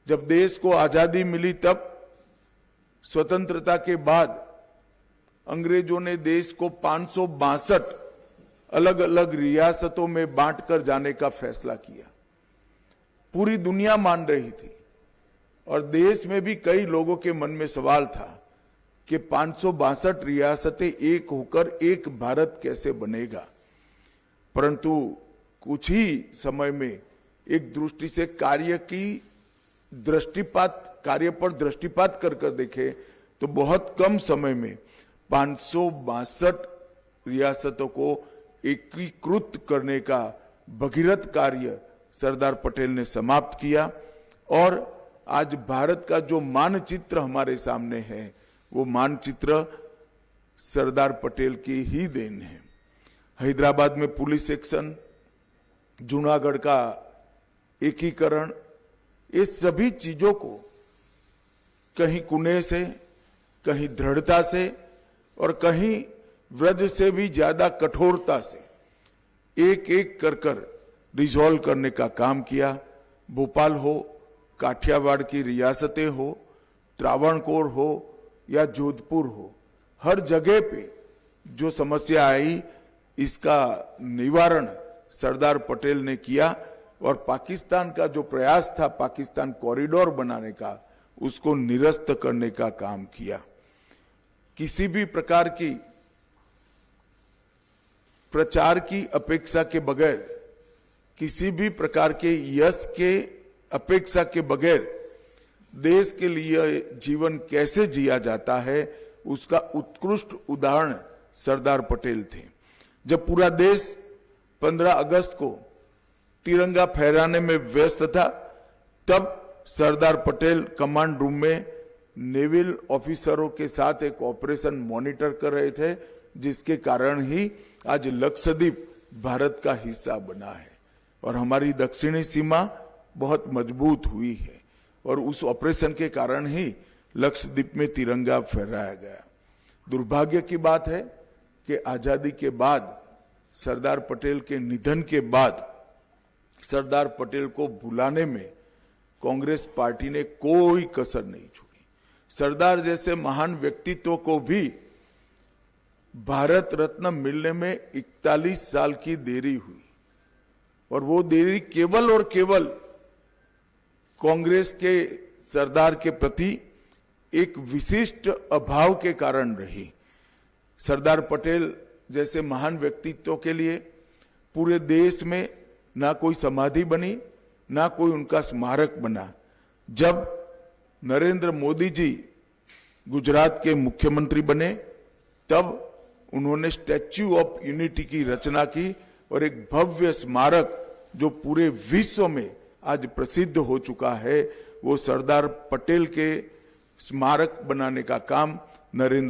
जब देश को आजादी मिली तब स्वतंत्रता के बाद अंग्रेजों ने देश को 562 अलग अलग रियासतों में बांटकर जाने का फैसला किया। पूरी दुनिया मान रही थी और देश में भी कई लोगों के मन में सवाल था कि 562 रियासतें एक होकर एक भारत कैसे बनेगा। परंतु कुछ ही समय में एक दृष्टि से कार्य पर दृष्टिपात कर देखे तो बहुत कम समय में 562 रियासतों को एकीकृत करने का भगीरथ कार्य सरदार पटेल ने समाप्त किया और आज भारत का जो मानचित्र हमारे सामने है वो मानचित्र सरदार पटेल की ही देन है। हैदराबाद में पुलिस एक्शन, जूनागढ़ का एकीकरण, ये सभी चीजों को कहीं कुने से, कहीं दृढ़ता से और कहीं व्रज से भी ज्यादा कठोरता से एक एक कर रिजॉल्व करने का काम किया। भोपाल हो, काठियावाड़ की रियासतें हो, त्रावणकोर हो या जोधपुर हो, हर जगह पे जो समस्या आई इसका निवारण सरदार पटेल ने किया और पाकिस्तान का जो प्रयास था पाकिस्तान कॉरिडोर बनाने का, उसको निरस्त करने का काम किया। किसी भी प्रकार की प्रचार की अपेक्षा के बगैर, किसी भी प्रकार के यश के अपेक्षा के बगैर देश के लिए जीवन कैसे जिया जाता है उसका उत्कृष्ट उदाहरण सरदार पटेल थे। जब पूरा देश 15 अगस्त को तिरंगा फहराने में व्यस्त था तब सरदार पटेल कमांड रूम में नेवल ऑफिसरों के साथ एक ऑपरेशन मॉनिटर कर रहे थे, जिसके कारण ही आज लक्षद्वीप भारत का हिस्सा बना है और हमारी दक्षिणी सीमा बहुत मजबूत हुई है और उस ऑपरेशन के कारण ही लक्षद्वीप में तिरंगा फहराया गया। दुर्भाग्य की बात है कि आजादी के बाद, सरदार पटेल के निधन के बाद सरदार पटेल को भुलाने में कांग्रेस पार्टी ने कोई कसर नहीं छोड़ी। सरदार जैसे महान व्यक्तित्व को भी भारत रत्न मिलने में 41 साल की देरी हुई और वो देरी केवल और केवल कांग्रेस के सरदार के प्रति एक विशिष्ट अभाव के कारण रही। सरदार पटेल जैसे महान व्यक्तित्व के लिए पूरे देश में ना कोई समाधि बनी, ना कोई उनका स्मारक बना। जब नरेंद्र मोदी जी गुजरात के मुख्यमंत्री बने तब उन्होंने स्टैच्यू ऑफ यूनिटी की रचना की और एक भव्य स्मारक जो पूरे विश्व में आज प्रसिद्ध हो चुका है, वो सरदार पटेल के स्मारक बनाने का काम नरेंद्र